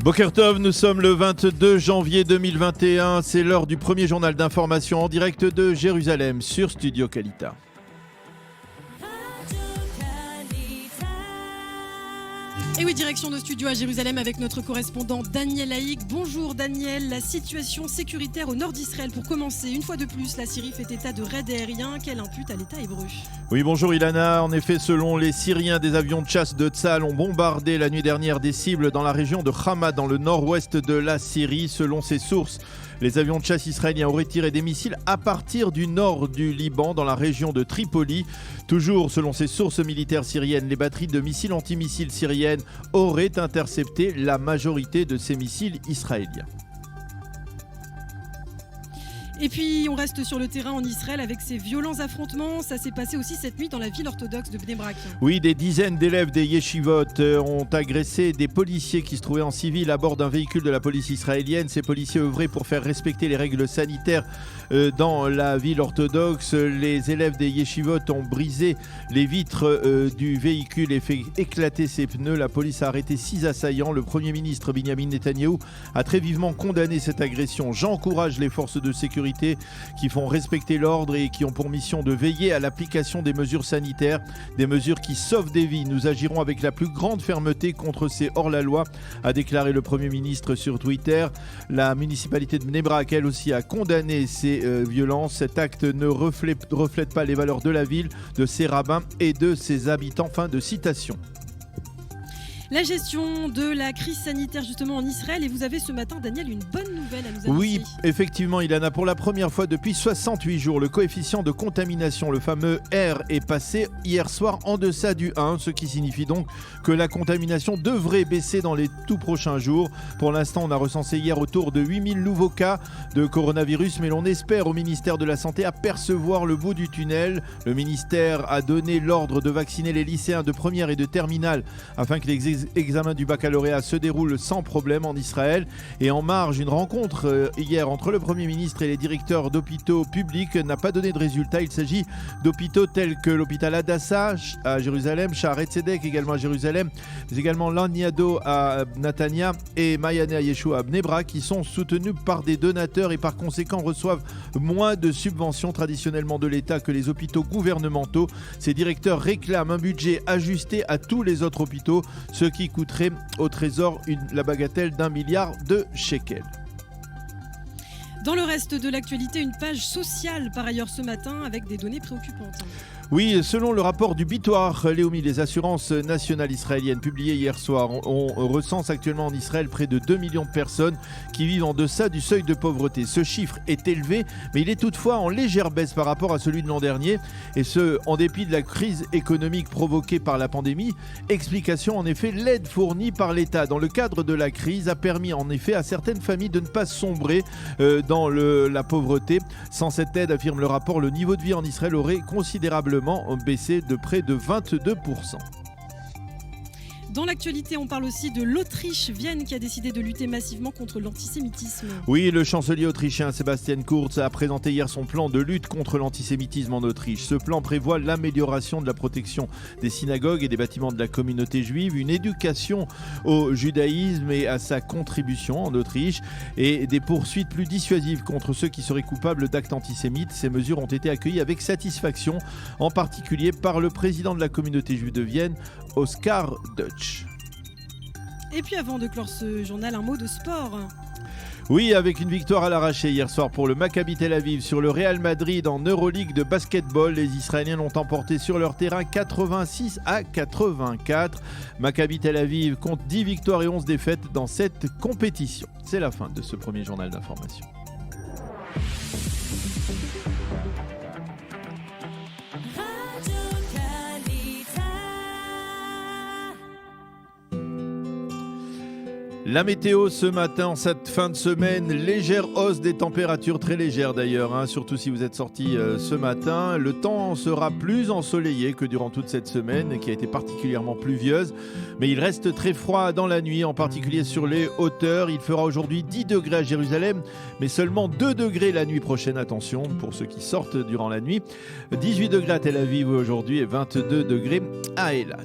Boker Tov, nous sommes le 22 janvier 2021, c'est l'heure du premier journal d'information en direct de Jérusalem sur Studio Kalita. Et oui, direction de studio à Jérusalem avec notre correspondant Daniel Haïk. Bonjour Daniel, la situation sécuritaire au nord d'Israël. Pour commencer, une fois de plus, la Syrie fait état de raids aériens qu'elle impute à l'État hébreu. Oui, bonjour Ilana. En effet, selon les Syriens, des avions de chasse de Tsahal ont bombardé la nuit dernière des cibles dans la région de Hama, dans le nord-ouest de la Syrie. Selon ces sources, les avions de chasse israéliens auraient tiré des missiles à partir du nord du Liban, dans la région de Tripoli. Toujours selon ces sources militaires syriennes, les batteries de missiles antimissiles syriennes auraient intercepté la majorité de ces missiles israéliens. Et puis on reste sur le terrain en Israël avec ces violents affrontements. Ça s'est passé aussi cette nuit dans la ville orthodoxe de Bnei Brak. Oui, des dizaines d'élèves des yeshivot ont agressé des policiers qui se trouvaient en civil à bord d'un véhicule de la police israélienne. Ces policiers œuvraient pour faire respecter les règles sanitaires dans la ville orthodoxe. Les élèves des yeshivot ont brisé les vitres du véhicule et fait éclater ses pneus. La police a arrêté 6 assaillants. Le Premier ministre Benjamin Netanyahou a très vivement condamné cette agression. J'encourage les forces de sécurité qui font respecter l'ordre et qui ont pour mission de veiller à l'application des mesures sanitaires, des mesures qui sauvent des vies. Nous agirons avec la plus grande fermeté contre ces hors-la-loi, a déclaré le Premier ministre sur Twitter. La municipalité de Bnei Brak, elle aussi, a condamné ces violences. Cet acte ne reflète pas les valeurs de la ville, de ses rabbins et de ses habitants. Fin de citation. La gestion de la crise sanitaire justement en Israël, et vous avez ce matin, Daniel, une bonne nouvelle à nous annoncer. Oui, effectivement, Ilana, pour la première fois depuis 68 jours, le coefficient de contamination, le fameux R, est passé hier soir en deçà du 1, ce qui signifie donc que la contamination devrait baisser dans les tout prochains jours. Pour l'instant, on a recensé hier autour de 8000 nouveaux cas de coronavirus, mais l'on espère au ministère de la Santé apercevoir le bout du tunnel. Le ministère a donné l'ordre de vacciner les lycéens de première et de terminale afin que les examens du baccalauréat se déroulent sans problème en Israël. Et en marge, une rencontre hier entre le Premier ministre et les directeurs d'hôpitaux publics n'a pas donné de résultat. Il s'agit d'hôpitaux tels que l'hôpital Hadassah à Jérusalem, Shaare Tzedek également à Jérusalem, mais également Laniado à Natania et Mayane à Yeshua à Bnei Brak, qui sont soutenus par des donateurs et par conséquent reçoivent moins de subventions traditionnellement de l'État que les hôpitaux gouvernementaux. Ces directeurs réclament un budget ajusté à tous les autres hôpitaux, ce qui coûterait au Trésor la bagatelle d'1 milliard de shekels. Dans le reste de l'actualité, une page sociale par ailleurs ce matin avec des données préoccupantes. Oui, selon le rapport du Bitoire Léomi, les assurances nationales israéliennes publié hier soir, on recense actuellement en Israël près de 2 millions de personnes qui vivent en deçà du seuil de pauvreté. Ce chiffre est élevé, mais il est toutefois en légère baisse par rapport à celui de l'an dernier, et ce, en dépit de la crise économique provoquée par la pandémie. Explication, en effet, l'aide fournie par l'État dans le cadre de la crise a permis en effet à certaines familles de ne pas sombrer dans la pauvreté. Sans cette aide, affirme le rapport, le niveau de vie en Israël aurait considérablement baissé de près de 22%. Dans l'actualité, on parle aussi de l'Autriche, Vienne, qui a décidé de lutter massivement contre l'antisémitisme. Oui, le chancelier autrichien Sebastian Kurz a présenté hier son plan de lutte contre l'antisémitisme en Autriche. Ce plan prévoit l'amélioration de la protection des synagogues et des bâtiments de la communauté juive, une éducation au judaïsme et à sa contribution en Autriche, et des poursuites plus dissuasives contre ceux qui seraient coupables d'actes antisémites. Ces mesures ont été accueillies avec satisfaction, en particulier par le président de la communauté juive de Vienne, Oskar Deutsch. Et puis avant de clore ce journal, un mot de sport. Oui, avec une victoire à l'arraché hier soir pour le Maccabi Tel Aviv sur le Real Madrid en Euroleague de basketball, les Israéliens l'ont emporté sur leur terrain 86-84. Maccabi Tel Aviv compte 10 victoires et 11 défaites dans cette compétition. C'est la fin de ce premier journal d'information. La météo ce matin, en cette fin de semaine, légère hausse des températures, très légère d'ailleurs, surtout si vous êtes sorti ce matin. Le temps sera plus ensoleillé que durant toute cette semaine qui a été particulièrement pluvieuse, mais il reste très froid dans la nuit, en particulier sur les hauteurs. Il fera aujourd'hui 10 degrés à Jérusalem, mais seulement 2 degrés la nuit prochaine, attention pour ceux qui sortent durant la nuit. 18 degrés à Tel Aviv aujourd'hui et 22 degrés à Eilat.